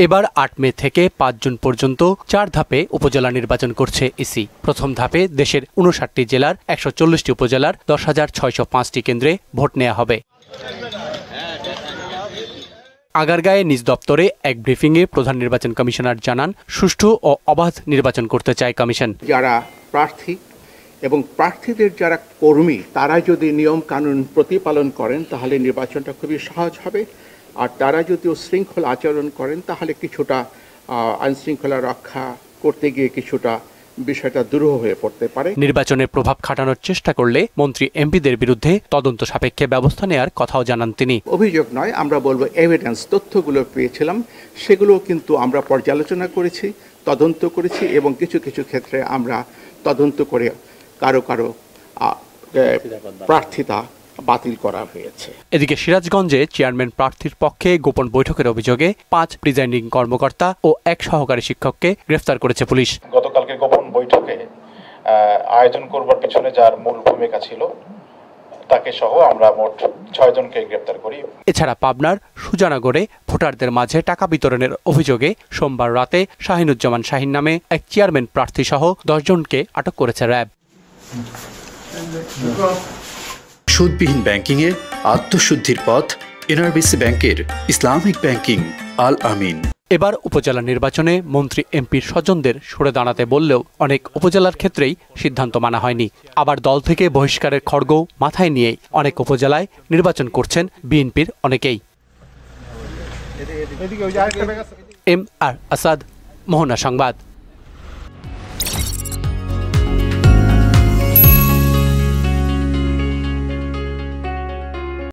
এবার ৮ মে থেকে ৫ জুন পর্যন্ত ৪ ধাপে উপজেলা নির্বাচন করছে ইসি। প্রথম ধাপে দেশের ৫৯টি জেলার ১৪০টি উপজেলার ১০,৬০৫টি কেন্দ্রে ভোট নেওয়া হবে। আগারগাঁয়ে নিজ দপ্তরে এক ব্রিফিংয়ে প্রধান নির্বাচন কমিশনার জানান, সুষ্ঠু ও অবাধ নির্বাচন করতে চায় কমিশন। যারা প্রার্থী এবং প্রার্থীদের যারা কর্মী তারা যদি নিয়ম কানুন প্রতিপালন করেন তাহলে নির্বাচনটা খুবই সহজ হবে, আর তারা যদি শৃঙ্খলা আচরণ করেন তাহলে কিছুটা আইনশৃঙ্খলা রক্ষা করতে গিয়ে কিছুটা বিষয়টা দুরূহ হয়ে পড়তে পারে। নির্বাচনের প্রভাব খাটানোর চেষ্টা করলে মন্ত্রী এমপিদের বিরুদ্ধে তদন্ত সাপেক্ষে ব্যবস্থা নেওয়ার কথাও জানান তিনি। অভিযোগ নয়, আমরা বলবো এভিডেন্স, তথ্যগুলো পেয়েছিলাম, সেগুলো কিন্তু আমরা পর্যালোচনা করেছি, তদন্ত করেছি এবং কিছু কিছু ক্ষেত্রে আমরা তদন্ত করে কারো প্রার্থিতা বাতিল করা হয়েছে। এদিকে সিরাজগঞ্জে চেয়ারম্যান প্রার্থীর পক্ষে গোপন বৈঠকের অভিযোগে ৫ প্রিজাইডিং কর্মকর্তা ও ১ সহকারী শিক্ষককে গ্রেফতার করেছে পুলিশ। গতকালকে গোপন বৈঠকে আয়োজন করবার পিছনে যার মূল ভূমিকা ছিল তাকে সহ আমরা মোট ৬ জনকে গ্রেফতার করি। এছাড়া পাবনার সুজানগরে ভোটারদের মাঝে টাকা বিতরণের অভিযোগে সোমবার রাতে শাহিনুজ্জামান শাহিন নামে এক চেয়ারম্যান প্রার্থী সহ ১০ জনকে আটক করেছে র্যাব। সুদবিহীন ব্যাংকিংয়ের আত্মশুদ্ধির পথ এনআরবিসি ব্যাংকের ইসলামিক ব্যাংকিং আল আমিন। এবার উপজেলা নির্বাচনে মন্ত্রী এমপির স্বজনদের সরে দাঁড়াতে বললেও অনেক উপজেলার ক্ষেত্রেই সিদ্ধান্ত মানা হয়নি। আবার দল থেকে বহিষ্কারের খড়গ মাথায় নিয়ে অনেক উপজেলায় নির্বাচন করছেন বিএনপির অনেকেই। এম আর আসাদ, মোহনা সংবাদ।